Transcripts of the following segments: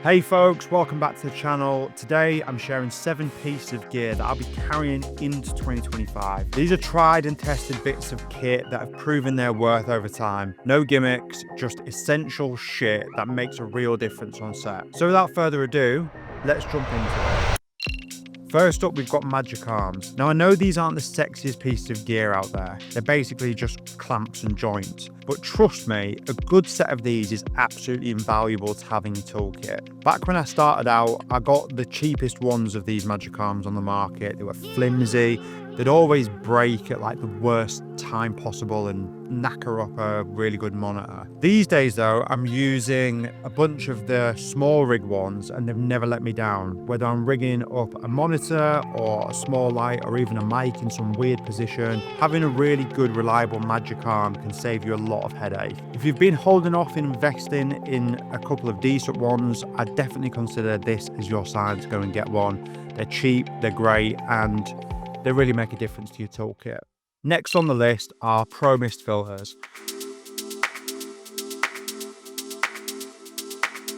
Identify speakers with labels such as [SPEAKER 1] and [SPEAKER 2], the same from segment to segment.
[SPEAKER 1] Hey folks, welcome back to the channel. Today I'm sharing 7 pieces of gear that I'll be carrying into 2025. These are tried and tested bits of kit that have proven their worth over time. No gimmicks, just essential shit that makes a real difference on set. So without further ado, let's jump into it. First up, we've got magic arms. Now I know these aren't the sexiest pieces of gear out there. They're basically just clamps and joints. But trust me, a good set of these is absolutely invaluable to have in your toolkit. Back when I started out, I got the cheapest ones of these magic arms on the market. They were flimsy. They'd always break at like the worst time possible and knacker up a really good monitor. These days though, I'm using a bunch of the SmallRig ones and they've never let me down. Whether I'm rigging up a monitor or a small light or even a mic in some weird position, having a really good reliable magic arm can save you a lot of headache. If you've been holding off investing in a couple of decent ones, I'd definitely consider this as your sign to go and get one. They're cheap, they're great, and they really make a difference to your toolkit. Next on the list are Prist Filters.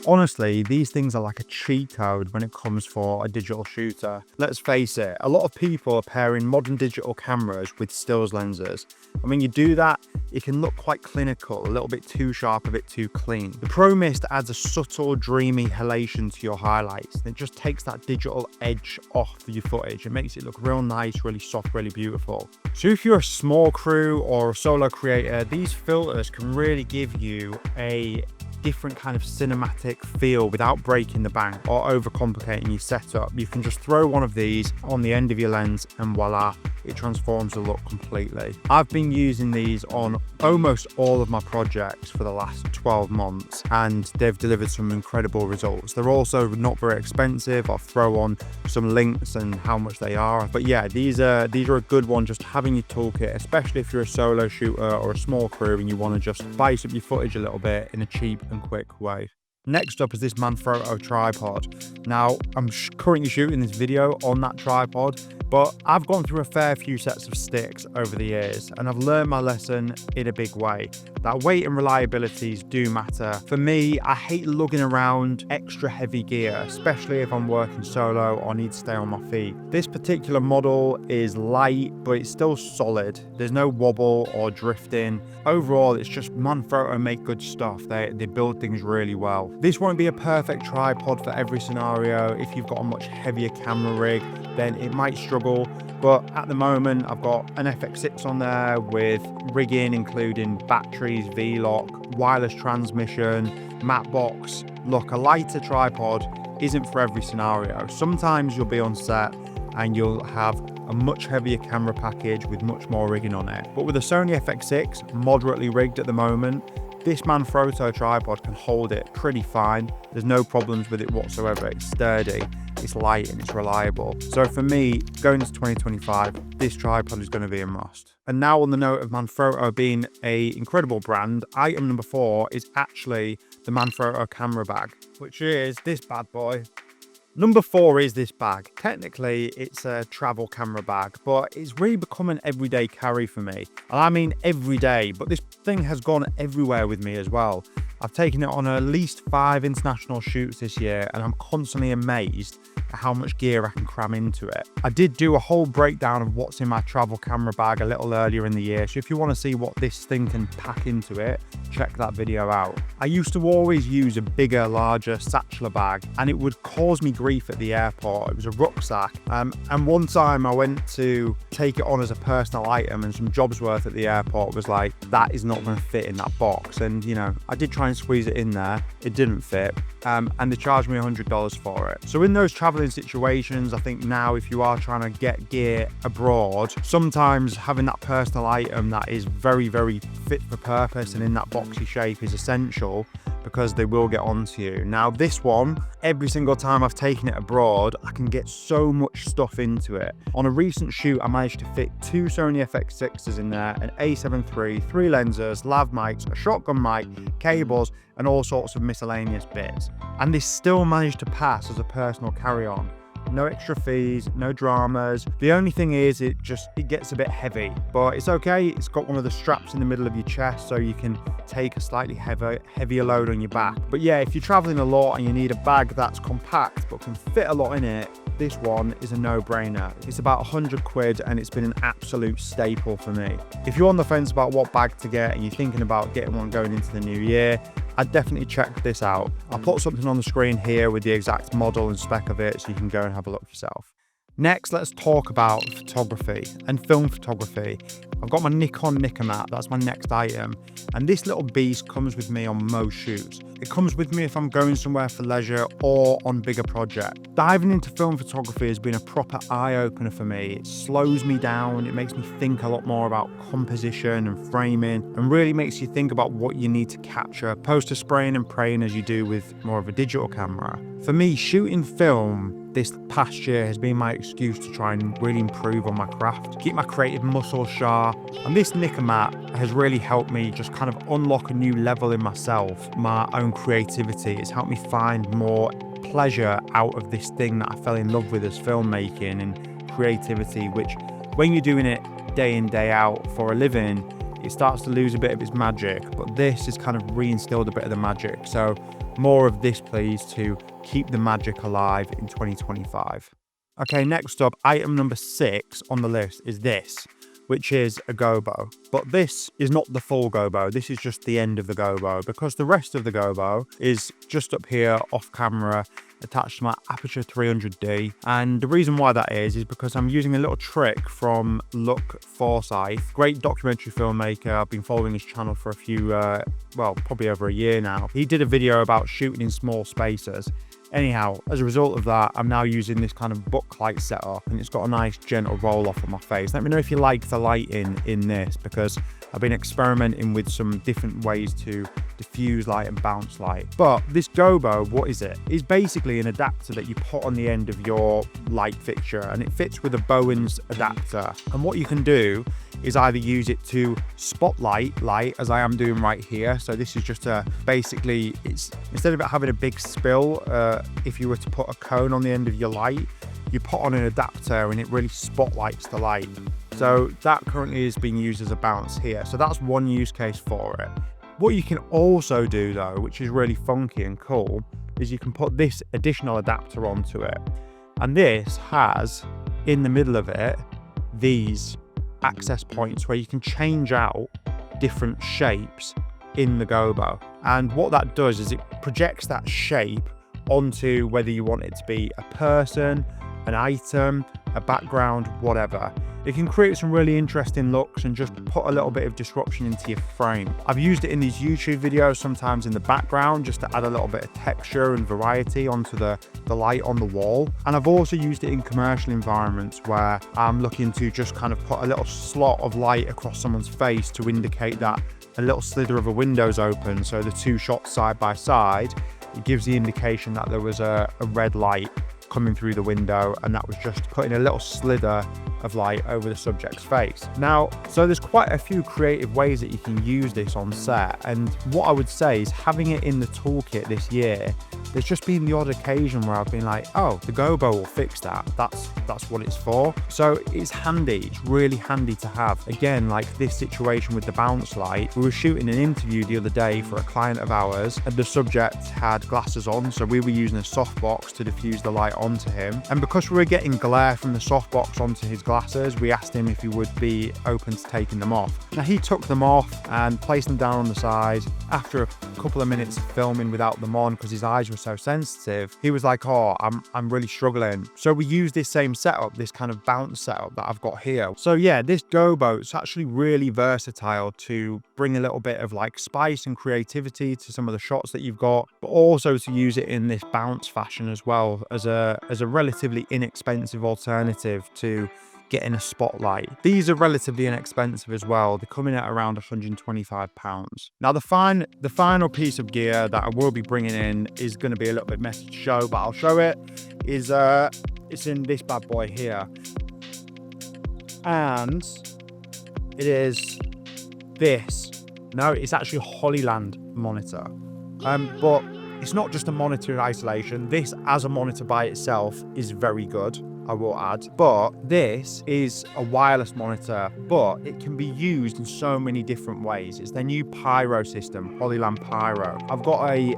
[SPEAKER 1] Honestly, these things are like a cheat code when it comes for a digital shooter. Let's face it, a lot of people are pairing modern digital cameras with stills lenses. And when you do that, it can look quite clinical, a little bit too sharp, a bit too clean. The Pro Mist adds a subtle, dreamy halation to your highlights. And it just takes that digital edge off your footage. It makes it look real nice, really soft, really beautiful. So if you're a small crew or a solo creator, these filters can really give you a different kind of cinematic feel without breaking the bank or overcomplicating your setup. You can just throw one of these on the end of your lens and voila, it transforms the look completely. I've been using these on almost all of my projects for the last 12 months and they've delivered some incredible results. They're also not very expensive. I'll throw on some links and how much they are. But yeah, these are a good one just having your toolkit, especially if you're a solo shooter or a small crew and you want to just spice up your footage a little bit in a cheap and quick way. Next up is this Manfrotto tripod. Now, I'm currently shooting this video on that tripod, but I've gone through a fair few sets of sticks over the years and I've learned my lesson in a big way. That weight and reliabilities do matter. For me, I hate lugging around extra heavy gear, especially if I'm working solo or need to stay on my feet. This particular model is light, but it's still solid. There's no wobble or drifting. Overall, it's just Manfrotto make good stuff. They build things really well. This won't be a perfect tripod for every scenario. If you've got a much heavier camera rig, then it might struggle. But at the moment, I've got an FX6 on there with rigging, including batteries, V-lock, wireless transmission, matte box. Look, a lighter tripod isn't for every scenario. Sometimes you'll be on set and you'll have a much heavier camera package with much more rigging on it. But with a Sony FX6, moderately rigged at the moment, this Manfrotto tripod can hold it pretty fine. There's no problems with it whatsoever. It's sturdy, it's light, and it's reliable. So for me, going into 2025, this tripod is going to be a must. And now on the note of Manfrotto being an incredible brand, item number 4 is actually the Manfrotto camera bag, which is this bad boy. Number 4 is this bag. Technically, it's a travel camera bag, but it's really become an everyday carry for me. And I mean every day, but this thing has gone everywhere with me as well. I've taken it on at least 5 international shoots this year, and I'm constantly amazed at how much gear I can cram into it. I did do a whole breakdown of what's in my travel camera bag a little earlier in the year, so if you want to see what this thing can pack into it, check that video out. I used to always use a bigger, larger satchel bag, and it would cause me grief at the airport. It was a rucksack, and one time I went to take it on as a personal item, and some jobs worth at the airport was like, that is not going to fit in that box. And you know, I did try and squeeze it in there, it didn't fit, and they charged me $100 for it. So in those traveling situations, I think now if you are trying to get gear abroad, sometimes having that personal item that is very, very fit for purpose and in that boxy shape is essential, because they will get onto you. Now this one, every single time I've taken it abroad, I can get so much stuff into it. On a recent shoot, I managed to fit 2 Sony FX6s in there, an A7 III, 3 lenses, lav mics, a shotgun mic, cables, and all sorts of miscellaneous bits. And this still managed to pass as a personal carry-on. no extra fees, no dramas. The only thing is it gets a bit heavy, but it's okay. It's got one of the straps in the middle of your chest so you can take a slightly heavier load on your back. But yeah, if you're traveling a lot and you need a bag that's compact but can fit a lot in it, this one is a no-brainer. It's about 100 quid and it's been an absolute staple for me. If you're on the fence about what bag to get and you're thinking about getting one going into the new year, I'd definitely check this out. I'll put something on the screen here with the exact model and spec of it so you can go and have a look yourself. Next, let's talk about photography and film photography. I've got my Nikon Nicap, that's my next item. And this little beast comes with me on most shoots. It comes with me if I'm going somewhere for leisure or on bigger projects. Diving into film photography has been a proper eye-opener for me. It slows me down, it makes me think a lot more about composition and framing, and really makes you think about what you need to capture, opposed to spraying and praying as you do with more of a digital camera. For me, shooting film this past year has been my excuse to try and really improve on my craft, keep my creative muscles sharp. And this Nicap has really helped me just kind of unlock a new level in myself, my own creativity. It's helped me find more pleasure out of this thing that I fell in love with as filmmaking and creativity, which when you're doing it day in, day out for a living, it starts to lose a bit of its magic. But this has kind of reinstilled a bit of the magic. So more of this, please, to keep the magic alive in 2025. Okay, next up, item number 6 on the list is this, which is a Gobo. But this is not the full Gobo. This is just the end of the Gobo, because the rest of the Gobo is just up here off camera, attached to my Aputure 300D. And the reason why that is because I'm using a little trick from Luke Forsyth, great documentary filmmaker. I've been following his channel for a few, probably over a year now. He did a video about shooting in small spaces. Anyhow, as a result of that, I'm now using this kind of booklight setup, and it's got a nice gentle roll off on my face. Let me know if you like the lighting in this, because I've been experimenting with some different ways to diffuse light and bounce light. But this Gobo, what is it? It's basically an adapter that you put on the end of your light fixture, and it fits with a Bowen's adapter. And what you can do is either use it to spotlight light, as I am doing right here. So this is just basically, it's instead of it having a big spill, if you were to put a cone on the end of your light, you put on an adapter and it really spotlights the light. So that currently is being used as a bounce here. So that's one use case for it. What you can also do though, which is really funky and cool, is you can put this additional adapter onto it. And this has, in the middle of it, these access points where you can change out different shapes in the Gobo. And what that does is it projects that shape onto whether you want it to be a person, an item, a background, whatever. It can create some really interesting looks and just put a little bit of disruption into your frame. I've used it in these YouTube videos, sometimes in the background, just to add a little bit of texture and variety onto the light on the wall. And I've also used it in commercial environments where I'm looking to just kind of put a little slot of light across someone's face to indicate that a little slither of a window's open. So the two shots side by side, it gives the indication that there was a red light coming through the window, and that was just putting a little slither of light over the subject's face. Now, so there's quite a few creative ways that you can use this on set, and what I would say is having it in the toolkit this year, there's just been the odd occasion where I've been like, oh, the Gobo will fix that. That's what it's for. So it's handy. It's really handy to have. Again, like this situation with the bounce light, we were shooting an interview the other day for a client of ours, and the subject had glasses on, so we were using a softbox to diffuse the light onto him. And because we were getting glare from the softbox onto his glasses, we asked him if he would be open to taking them off. Now he took them off and placed them down on the side. After a couple of minutes of filming without them on, because his eyes were so sensitive, he was like, oh, I'm really struggling. So we used this same setup, this kind of bounce setup that I've got here. So yeah, this Gobo, it's actually really versatile to bring a little bit of like spice and creativity to some of the shots that you've got, but also to use it in this bounce fashion as well, as a relatively inexpensive alternative to getting a spotlight. These are relatively inexpensive as well. They're coming at around £125. Now the final piece of gear that I will be bringing in is going to be a little bit messy to show, but I'll show it. It's in this bad boy here, and it is this. No, it's actually a Hollyland monitor, but It's not just a monitor in isolation. This as a monitor by itself is very good, I will add, but this is a wireless monitor, but it can be used in so many different ways. It's their new Pyro system, Hollyland Pyro. I've got a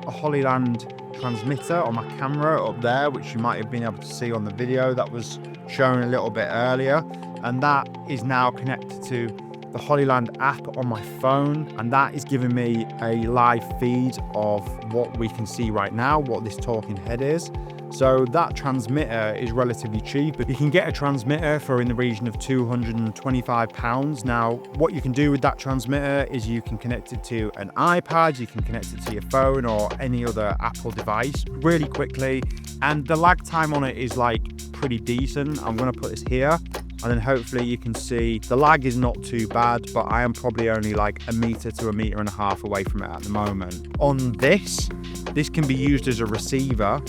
[SPEAKER 1] Hollyland transmitter on my camera up there, which you might have been able to see on the video that was shown a little bit earlier, and that is now connected to the Hollyland app on my phone, and that is giving me a live feed of what we can see right now, what this talking head is. So that transmitter is relatively cheap, but you can get a transmitter for in the region of £225. Now, what you can do with that transmitter is you can connect it to an iPad, you can connect it to your phone or any other Apple device really quickly, and the lag time on it is like pretty decent. I'm going to put this here, and then hopefully you can see the lag is not too bad, but I am probably only like 1 meter to 1.5 meters away from it at the moment. On this can be used as a receiver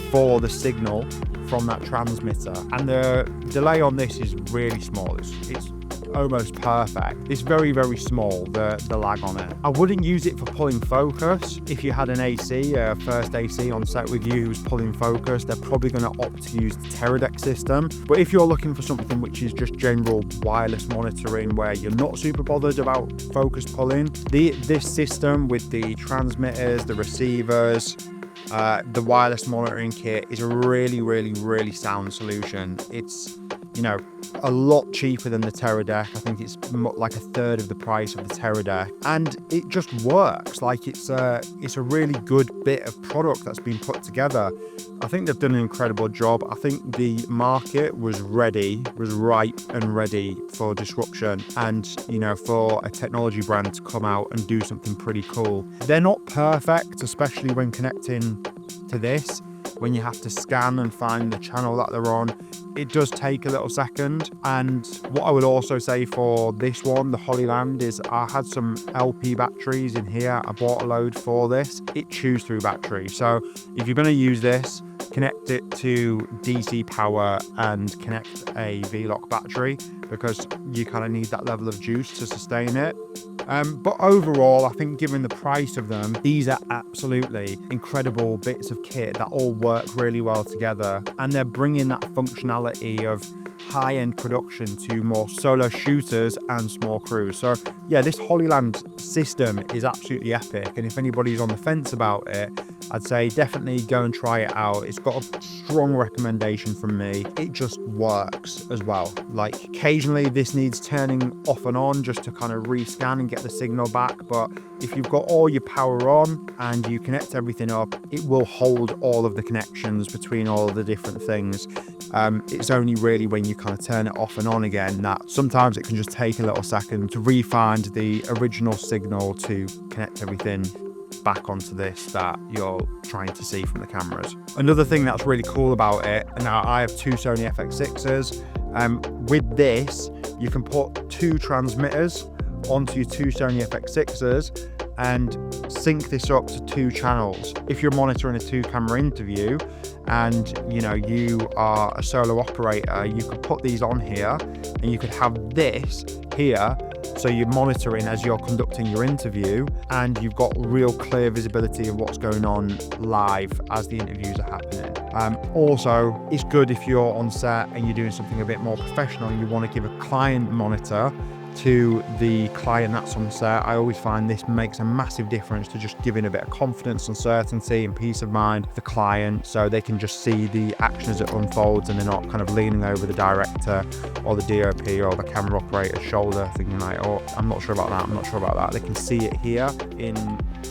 [SPEAKER 1] for the signal from that transmitter, and the delay on this is really small. It's almost perfect. It's very, very small, the lag on it. I wouldn't use it for pulling focus. If you had an AC, a first AC on set with you who's pulling focus, they're probably going to opt to use the Teradek system. But if you're looking for something which is just general wireless monitoring where you're not super bothered about focus pulling, this system with the transmitters, the receivers, the wireless monitoring kit is a really, really, really sound solution. It's, you know, a lot cheaper than the Teradek. I think it's like 1/3 of the price of the Teradek, and it just works. Like it's a really good bit of product that's been put together. I think they've done an incredible job. I think the market was ripe and ready for disruption, and you know, for a technology brand to come out and do something pretty cool. They're not perfect, especially when connecting to this. When you have to scan and find the channel that they're on, it does take a little second. And what I would also say for this one, the Hollyland, is I had some LP batteries in here. I bought a load for this. It chews through battery. So if you're going to use this, connect it to DC power and connect a V-Lock battery, because you kind of need that level of juice to sustain it. But overall, I think given the price of them, these are absolutely incredible bits of kit that all work really well together, and they're bringing that functionality of high-end production to more solo shooters and small crews. So yeah, this Hollyland system is absolutely epic, and if anybody's on the fence about it, I'd say definitely go and try it out. It's got a strong recommendation from me. It just works as well. Like occasionally this needs turning off and on just to kind of rescan and get the signal back, but if you've got all your power on and you connect everything up, it will hold all of the connections between all of the different things. It's only really when you kind of turn it off and on again that sometimes it can just take a little second to re-find the original signal to connect everything back onto this that you're trying to see from the cameras. Another thing that's really cool about it, and now I have 2 Sony FX6s, with this you can put 2 transmitters onto your 2 Sony FX6s and sync this up to 2 channels. If you're monitoring a 2-camera interview and you know you are a solo operator, you could put these on here and you could have this here, so you're monitoring as you're conducting your interview and you've got real clear visibility of what's going on live as the interviews are happening. Also, it's good if you're on set and you're doing something a bit more professional and you want to give a client monitor to the client that's on set. I always find this makes a massive difference to just giving a bit of confidence and certainty and peace of mind to the client, so they can just see the action as it unfolds and they're not kind of leaning over the director or the DOP or the camera operator's shoulder thinking like, oh, I'm not sure about that, I'm not sure about that. They can see it here in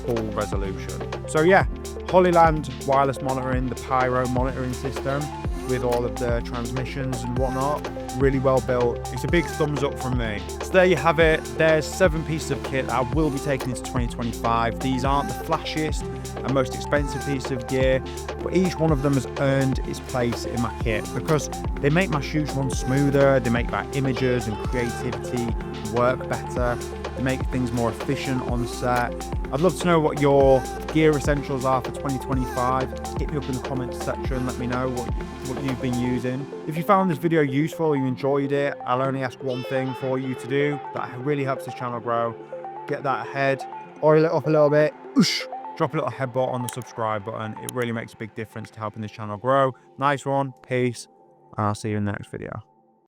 [SPEAKER 1] full resolution. So yeah, Hollyland wireless monitoring, the Pyro monitoring system with all of the transmissions and whatnot, really well built. It's a big thumbs up from me. So there you have it. There's 7 pieces of kit that I will be taking into 2025. These aren't the flashiest and most expensive piece of gear, but each one of them has earned its place in my kit because they make my shoots run smoother, they make my images and creativity work better, they make things more efficient on set. I'd love to know what your gear essentials are for 2025. Hit me up in the comments section, let me know what you've been using. If you found this video useful, you enjoyed it, I'll only ask one thing for you to do that really helps this channel grow. Get that head, oil it up a little bit, Drop a little headbutt on the subscribe button. It really makes a big difference to helping this channel grow. Nice one. Peace. I'll see you in the next video.